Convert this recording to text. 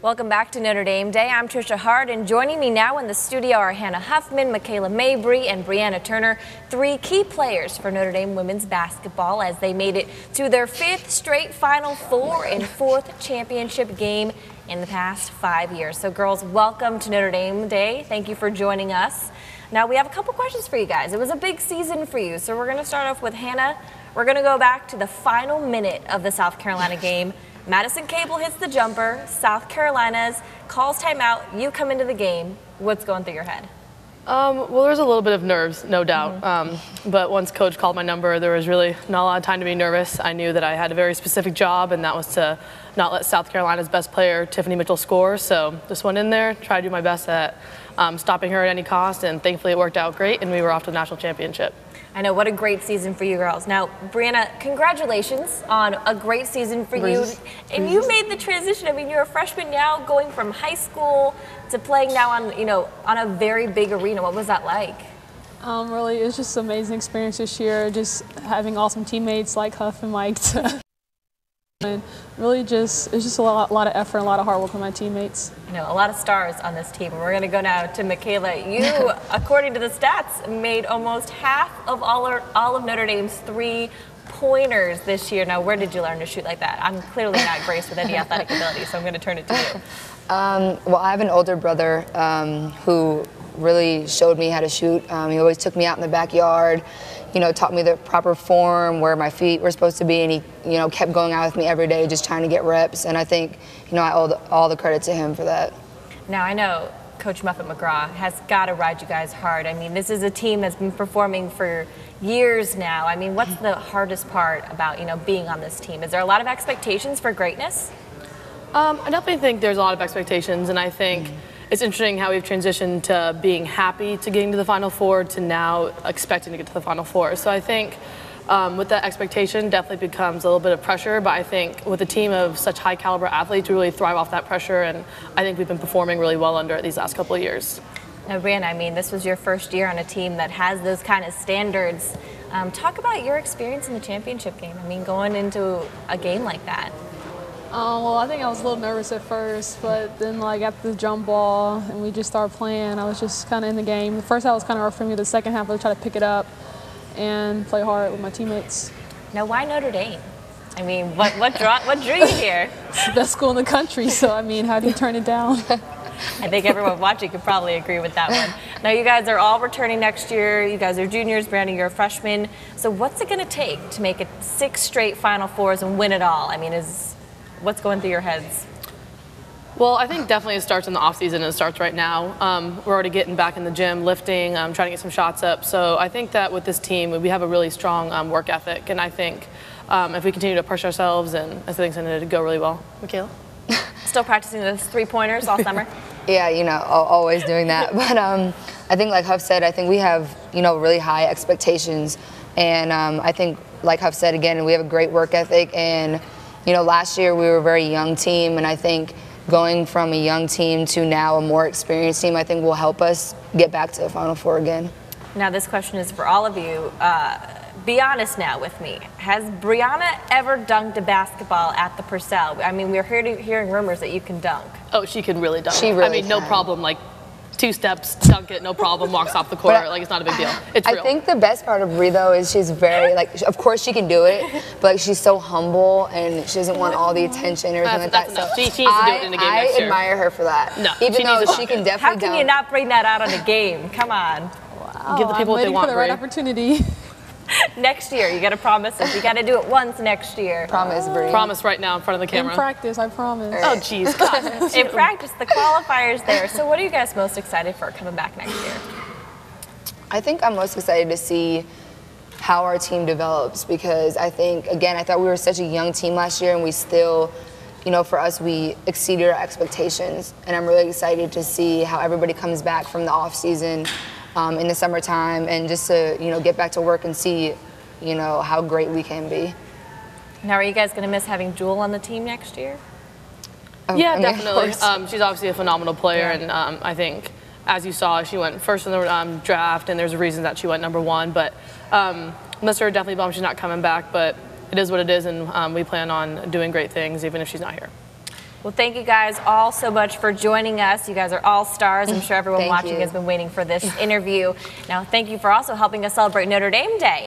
Welcome back to Notre Dame Day. I'm Trisha Hart, and joining me now in the studio are Hannah Huffman, Michaela Mabrey, and Brianna Turner, three key players for Notre Dame women's basketball as they made it to their fifth straight Final Four and fourth championship game in the past 5 years. So girls, welcome to Notre Dame Day. Thank you for joining us. Now we have a couple questions for you guys. It was a big season for you, so we're going to start off with Hannah. We're going to go back to the final minute of the South Carolina game. Madison Cable hits the jumper, South Carolina's calls timeout, you come into the game. What's going through your head? Well, there's a little bit of nerves, no doubt. But once Coach called my number, there was really not a lot of time to be nervous. I knew that I had a very specific job, and that was to not let South Carolina's best player, Tiffany Mitchell, score. So just went in there, tried to do my best at stopping her at any cost, and thankfully it worked out great, and we were off to the national championship. I know, what a great season for you girls. Now, Brianna, congratulations on a great season for you. And you made the transition. I mean, you're a freshman now, going from high school to playing now on a very big arena. What was that like? Really, it was just an amazing experience this year, just having awesome teammates like Huff and Mike. And really it's just a lot of effort and a lot of hard work from my teammates. You know, a lot of stars on this team. We're going to go now to Michaela. You, according to the stats, made almost half of all of Notre Dame's three-pointers this year. Now, where did you learn to shoot like that? I'm clearly not graced with any athletic ability, so I'm going to turn it to you. Well, I have an older brother who really showed me how to shoot. He always took me out in the backyard, taught me the proper form, where my feet were supposed to be, and he, kept going out with me every day, just trying to get reps. And I think, I owe all the credit to him for that. Now, I know Coach Muffet McGraw has got to ride you guys hard. I mean, this is a team that's been performing for years now. I mean, what's the hardest part about, being on this team? Is there a lot of expectations for greatness? I definitely think there's a lot of expectations, and I think it's interesting how we've transitioned to being happy to getting to the Final Four to now expecting to get to the Final Four. So I think with that expectation definitely becomes a little bit of pressure, but I think with a team of such high caliber athletes, we really thrive off that pressure, and I think we've been performing really well under it these last couple of years. Now, Brianna, I mean, this was your first year on a team that has those kind of standards. Talk about your experience in the championship game. I mean, going into a game like that. Well, I think I was a little nervous at first, but then after the jump ball and we just started playing, I was just kind of in the game. The first half was kind of rough for me. The second half I tried to pick it up and play hard with my teammates. Now, why Notre Dame? I mean, what drew you here? It's the best school in the country, so I mean, how do you turn it down? I think everyone watching could probably agree with that one. Now, you guys are all returning next year. You guys are juniors. Brianna, you're a freshman. So what's it going to take to make it 6 straight Final Fours and win it all? I mean, what's going through your heads? Well, I think definitely it starts in the off-season, and it starts right now. We're already getting back in the gym, lifting, trying to get some shots up. So I think that with this team, we have a really strong work ethic, and I think if we continue to push ourselves, and I think it's going to go really well. Michaela? Still practicing those three-pointers all summer? Yeah, always doing that. But I think, like Huff said, I think we have, really high expectations. And I think, like Huff said, again, we have a great work ethic. And last year we were a very young team, and I think going from a young team to now a more experienced team, I think will help us get back to the Final Four again. Now, this question is for all of you. Be honest now with me. Has Brianna ever dunked a basketball at the Purcell? I mean, we're hearing rumors that you can dunk. Oh, she can really dunk. She really I mean, no problem. 2 steps, dunk it, no problem, walks off the court. It's not a big deal. It's real. I think the best part of Bri, though, is she's very, of course she can do it, but she's so humble and she doesn't want all the attention and everything that's like that. Enough. She needs to do it in a game next year. I admire her for that. No, even though she can definitely dunk. How can you not bring that out on a game? Come on. Wow, give the people what they want, for the right opportunity. Next year, you got to promise us. You got to do it once next year. Promise, Bri. Promise right now in front of the camera. In practice, I promise. Oh, jeez. God. In practice, the qualifiers there. So what are you guys most excited for coming back next year? I think I'm most excited to see how our team develops, because I think, again, I thought we were such a young team last year, and we still, for us, we exceeded our expectations. And I'm really excited to see how everybody comes back from the off season in the summertime, and just to get back to work and see how great we can be. Now, are you guys going to miss having Jewel on the team next year? Yeah, definitely. She's obviously a phenomenal player, and I think, as you saw, she went first in the draft, and there's a reason that she went #1. But miss her, definitely bummed she's not coming back, but it is what it is, and we plan on doing great things even if she's not here. Well, thank you guys all so much for joining us. You guys are all stars. I'm sure everyone Thank watching you. has been waiting for this interview. Now, thank you for also helping us celebrate Notre Dame Day.